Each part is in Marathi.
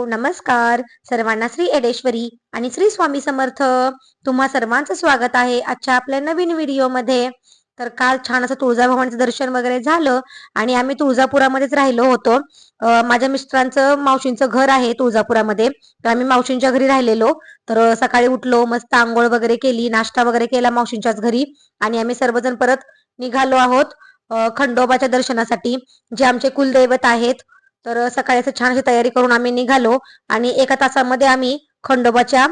नमस्कार सर्वांना. श्री येडेश्वरी आणि श्री स्वामी समर्थ. तुम्हा सर्वांचं स्वागत आहे आजच्या आपल्या नवीन व्हिडिओमध्ये. तर काल छान असं तुळजाभवानीचं दर्शन वगैरे झालं आणि आम्ही तुळजापुरामध्येच राहिलो होतो. माझ्या मिस्टरांचं मावशींचं घर आहे तुळजापुरामध्ये, तर आम्ही मावशींच्या घरी राहिलेलो. तर सकाळी उठलो, मस्त आंघोळ वगैरे केली, नाश्ता वगैरे केला मावशींच्याच घरी आणि आम्ही सर्वजण परत निघालो आहोत खंडोबाच्या दर्शनासाठी, जे आमचे कुलदैवत आहेत. तर सकाळी असं छान अशी तयारी करून आम्ही निघालो आणि एका तासामध्ये आम्ही खंडोबाच्या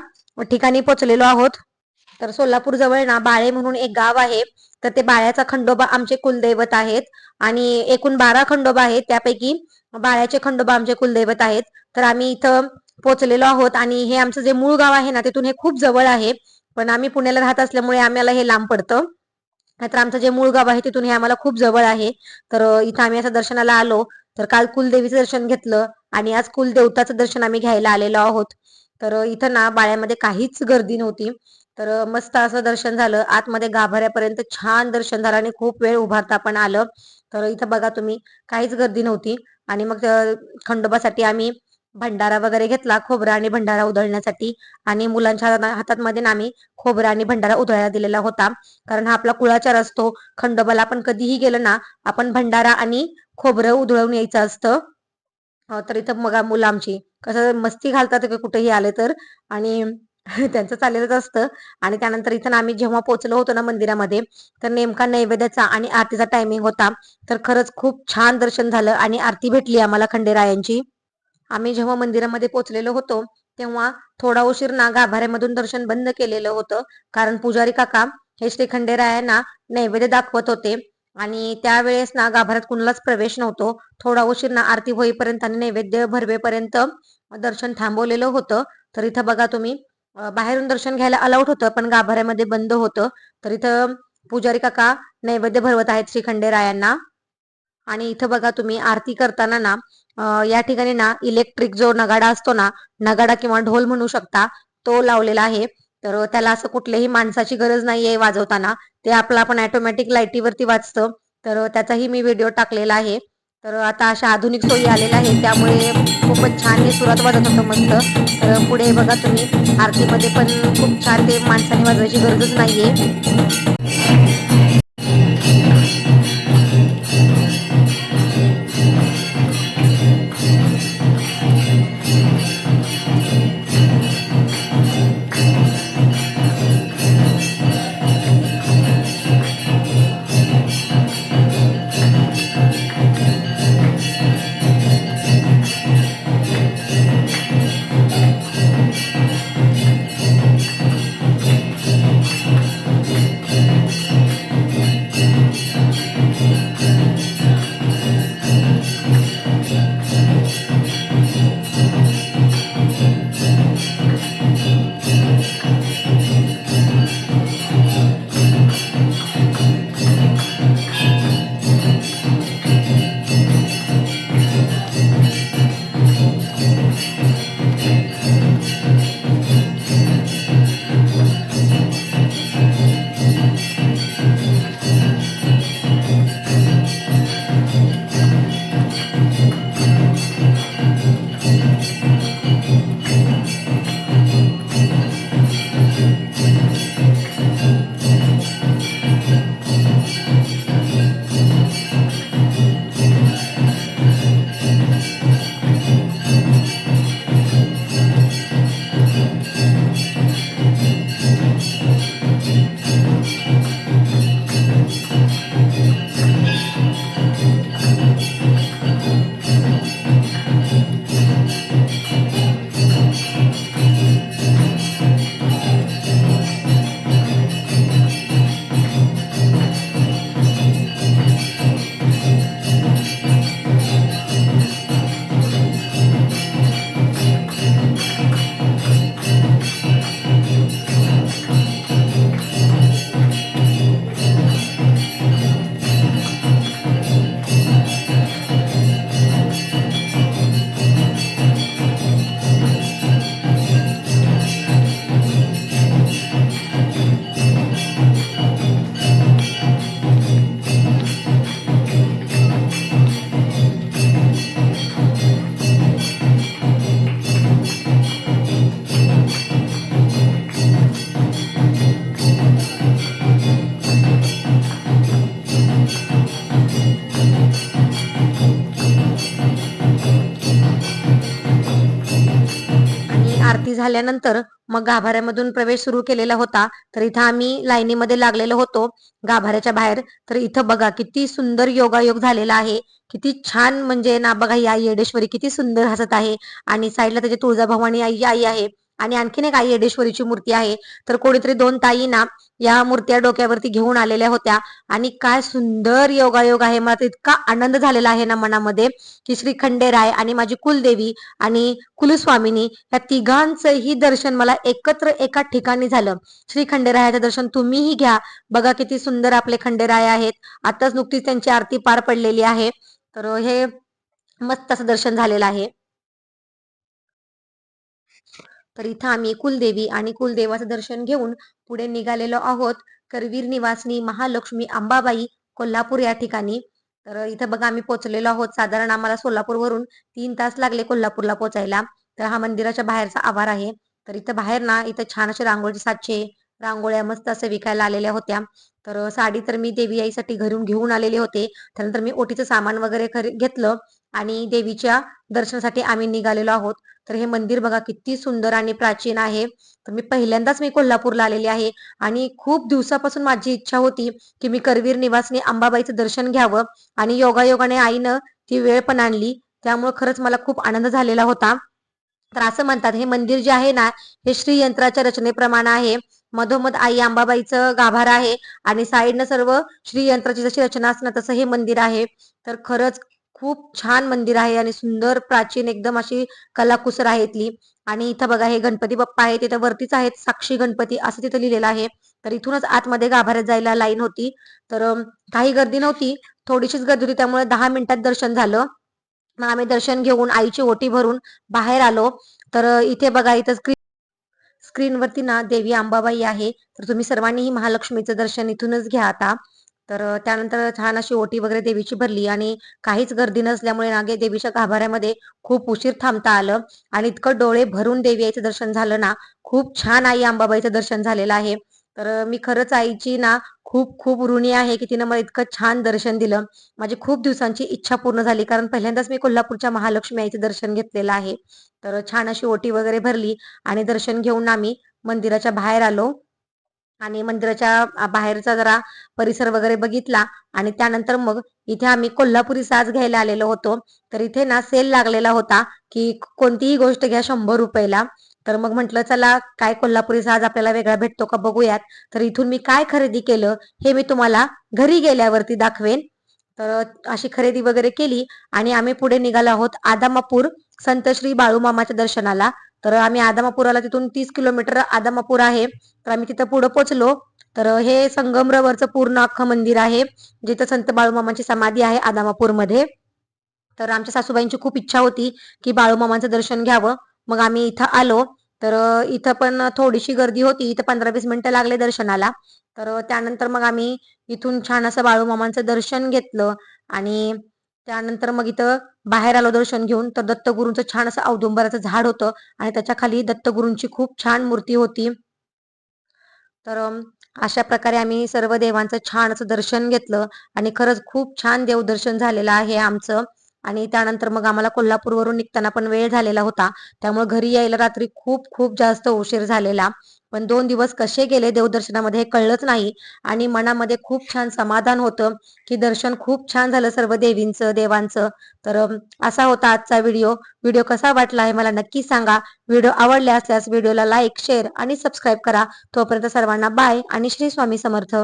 ठिकाणी पोहोचलेलो आहोत. तर सोलापूर जवळ ना बाळे म्हणून एक गाव आहे, तर ते बाळ्याचा खंडोबा आमचे कुलदैवत आहेत आणि एकूण 12 खंडोबा आहेत, त्यापैकी बाळ्याचे खंडोबा आमचे कुलदैवत आहेत. तर आम्ही इथं पोहोचलेलो आहोत आणि हे आमचं जे मूळ गाव आहे ना तिथून हे खूप जवळ आहे, पण आम्ही पुण्याला राहत असल्यामुळे आम्हाला हे लांब पडतं. नाहीतर आमचं जे मूळ गाव आहे तिथून हे आम्हाला खूप जवळ आहे. तर इथं आम्ही असं दर्शनाला आलो. तर काल कुलदेवीचं दर्शन घेतलं आणि आज कुलदेवताचं दर्शन आम्ही घ्यायला आलेलो आहोत. तर इथं ना बाळ्यामध्ये काहीच गर्दी नव्हती. तर मस्त असं दर्शन झालं. आतमध्ये गाभाऱ्यापर्यंत छान दर्शन झालं आणि खूप वेळ उभारता पण आलं. तर इथं बघा तुम्ही, काहीच गर्दी नव्हती. आणि मग खंडोबासाठी आम्ही भंडारा वगैरे घेतला, खोबरा आणि भंडारा उधळण्यासाठी. आणि मुलांच्या हातामध्ये ना आम्ही खोबरा आणि भंडारा उधळायला दिलेला होता, कारण हा आपला कुळाचार असतो. खंडोबाला आपण कधीही गेलं ना, आपण भंडारा आणि खोबरं उधळून यायचं असतं. तर इथं मग मुलं आमची कसं मस्ती घालतात की कुठेही आले तर, आणि त्यांचं चाललेलंच असतं. आणि त्यानंतर इथं ना आम्ही जेव्हा पोहोचलो होतो ना मंदिरामध्ये, तर नेमका नैवेद्याचा आणि आरतीचा टायमिंग होता. तर खरंच खूप छान दर्शन झालं आणि आरती भेटली आम्हाला खंडेरायांची. आम्ही जेव्हा मंदिरामध्ये पोहोचलेलो होतो तेव्हा थोडा उशीर ना गाभाऱ्यामधून दर्शन बंद केलेलं होतं, कारण पुजारी काका हे श्री खंडेरायांना नैवेद्य दाखवत होते आणि त्यावेळेस ना गाभाऱ्यात कुणालाच प्रवेश नव्हतो. थोडा उशीर ना आरती होईपर्यंत आणि नैवेद्य भरवेपर्यंत दर्शन थांबवलेलं होतं. तर इथं बघा तुम्ही, बाहेरून दर्शन घ्यायला अलाउड होतं पण गाभाऱ्यामध्ये बंद होतं. तर इथं पुजारी काका नैवेद्य भरवत आहेत श्री खंडेरायांना. आणि इथं बघा तुम्ही, आरती करताना ना या ठिकाणी ना इलेक्ट्रिक जो नगाडा असतो ना, नगाडा किंवा ढोल म्हणू शकता, तो लावलेला आहे. तर त्याला असं कुठल्याही माणसाची गरज नाहीये वाजवताना, ते आपलं आपण ऑटोमॅटिक लाईटीवरती वाजतं. तर त्याचाही मी व्हिडिओ टाकलेला आहे. तर आता अशा आधुनिक सोयी आलेल्या आहेत, त्यामुळे खूपच छान हे सुरात वाजत होतं मस्त. तर पुढे बघा तुम्ही, आरतीमध्ये पण खूप छान, ते माणसाने वाजवायची गरजच नाहीये. आरती झाल्यानंतर मग गाभाऱ्यामधून प्रवेश सुरू केलेला होता. तर इथं आम्ही लाईनीमध्ये लागलेलो होतो गाभाऱ्याच्या बाहेर. तर इथं बघा किती सुंदर योगायोग झालेला आहे. किती छान म्हणजे ना बघा ही आई येडेश्वरी किती सुंदर हसत आहे आणि साईडला त्याची तुळजाभवानी आई आई आहे आणि आणखीन एक आई येडेश्वरीची मूर्ती आहे. तर कोणीतरी दोन ताई ना या मूर्त्या डोक्यावरती घेऊन आलेल्या होत्या आणि काय सुंदर योगायोग आहे. मला तर इतका आनंद झालेला आहे ना मनामध्ये की श्री खंडेराय आणि माझी कुलदेवी आणि कुलस्वामिनी या तिघांचंही दर्शन मला एकत्र एका ठिकाणी झालं. श्री खंडेरायाचं दर्शन तुम्हीही घ्या. बघा किती सुंदर आपले खंडेराय आहेत. आताच नुकतीच त्यांची आरती पार पडलेली आहे. तर हे मस्त असं दर्शन झालेलं आहे. तर इथं आम्ही कुलदेवी आणि कुलदेवाचं दर्शन घेऊन पुढे निघालेलो आहोत करवीर निवासनी महालक्ष्मी अंबाबाई कोल्हापूर या ठिकाणी. तर इथं बघा आम्ही पोहोचलेलो आहोत. साधारण आम्हाला सोलापूरवरून 3 तास लागले कोल्हापूरला पोहोचायला. तर हा मंदिराच्या बाहेरचा आवार आहे. तर इथं बाहेर ना इथं छान असे रांगोळीचे साचे रांगोळ्या मस्त असं विकायला आलेल्या होत्या. तर साडी तर मी देवी आईसाठी घरून घेऊन आलेले होते. त्यानंतर मी ओटीचं सामान वगैरे घेतलं आणि देवीच्या दर्शनासाठी आम्ही निघालेलो आहोत. तर हे मंदिर बघा किती सुंदर आणि प्राचीन आहे. तर पहिल्यांदाच मी कोल्हापूरला आलेली आहे आणि खूप दिवसापासून माझी इच्छा होती की मी करवीर निवासनी अंबाबाईचं दर्शन घ्यावं आणि योगायोगाने आईनं ती वेळ पण आणली. त्यामुळे खरंच मला खूप आनंद झालेला होता. तर असं म्हणतात हे मंदिर जे आहे ना हे श्रीयंत्राच्या रचनेप्रमाणे आहे. मधोमध आई अंबाबाईचं गाभारा आहे आणि साईडनं सर्व श्रीयंत्राची जशी रचना असणार तसं हे मंदिर आहे. तर खरंच खूप छान मंदिर आहे आणि सुंदर प्राचीन एकदम अशी कलाकुसर आहे इथली. आणि इथं बघा हे गणपती बाप्पा आहेत तिथं वरतीच आहेत साक्षी गणपती असं तिथं लिहिलेलं आहे. तर इथूनच आतमध्ये गाभाऱ्यात जायला लाईन होती. तर काही गर्दी नव्हती, थोडीशीच गर्दी होती त्यामुळे 10 मिनिटात दर्शन झालं. मग आम्ही दर्शन घेऊन आईची ओटी भरून बाहेर आलो. तर इथे बघा इथं स्क्रीनवरती ना देवी अंबाबाई आहे. तर तुम्ही सर्वांनीही महालक्ष्मीचं दर्शन इथूनच घ्या आता. तर त्यानंतर छान अशी ओटी वगैरे देवीची भरली आणि काहीच गर्दी नसल्यामुळे नागे देवीच्या गाभाऱ्यामध्ये खूप उशीर थांबता आलं आणि इतकं डोळे भरून देवी आईचं दर्शन झालं ना. खूप छान आई अंबाबाईचं दर्शन झालेलं आहे. तर मी खरंच आईची ना खूप खूप ऋणी आहे की तिनं मला इतकं छान दर्शन दिलं. माझी खूप दिवसांची इच्छा पूर्ण झाली कारण पहिल्यांदाच मी कोल्हापूरच्या महालक्ष्मी आईचं दर्शन घेतलेलं आहे. तर छान अशी ओटी वगैरे भरली आणि दर्शन घेऊन आम्ही मंदिराच्या बाहेर आलो आणि मंदिराच्या बाहेरचा जरा परिसर वगैरे बघितला आणि त्यानंतर मग इथे आम्ही कोल्हापुरी साज घ्यायला आलेलो होतो. तर इथे ना सेल लागलेला होता की कोणतीही गोष्ट घ्या 100 रुपयाला. तर मग म्हटलं चला काय कोल्हापुरी साज आपल्याला वेगळा भेटतो का बघूयात. तर इथून मी काय खरेदी केलं हे मी तुम्हाला घरी गेल्यावरती दाखवेन. तर अशी खरेदी वगैरे केली आणि आम्ही पुढे निघालो आहोत आदामापूर संत श्री बाळूमामाच्या दर्शनाला. तर आम्ही आदामापुराला तिथून 30 किलोमीटर आदामापूर आहे. तर आम्ही तिथं पुढे पोहोचलो. तर हे संगमरवरचं पूर्ण अख्खं मंदिर आहे जिथं संत बाळूमामाची समाधी आहे आदामापूरमध्ये. तर आमच्या सासूबाईंची खूप इच्छा होती की बाळूमामांचं दर्शन घ्यावं. मग आम्ही इथं आलो. तर इथं पण थोडीशी गर्दी होती. इथं 15-20 मिनिटं लागले दर्शनाला. तर त्यानंतर मग आम्ही इथून छान असं बाळूमामांचं दर्शन घेतलं आणि त्यानंतर मग इथं बाहेर आलो दर्शन घेऊन. तर दत्तगुरूंचं छान असं औदुंबराचं झाड होतं आणि त्याच्या खाली दत्तगुरूंची खूप छान मूर्ती होती. तर अशा प्रकारे आम्ही सर्व देवांचं छान असं दर्शन घेतलं आणि खरंच खूप छान देवदर्शन झालेलं आहे आमचं. आणि त्यानंतर मग आम्हाला कोल्हापूरवरून निघताना पण वेळ झालेला होता. त्यामुळे घरी यायला रात्री खूप खूप जास्त उशीर झालेला. पण 2 दिवस कसे गेले देवदर्शनामध्ये हे कळलंच नाही आणि मनामध्ये खूप छान समाधान होतं की दर्शन खूप छान झालं सर्व देवींचं देवांचं. तर असा होता आजचा व्हिडिओ. व्हिडिओ कसा वाटला आहे मला नक्की सांगा. व्हिडिओ आवडले असल्यास व्हिडिओला लाईक शेअर आणि सबस्क्राईब करा. तोपर्यंत सर्वांना बाय आणि श्री स्वामी समर्थ.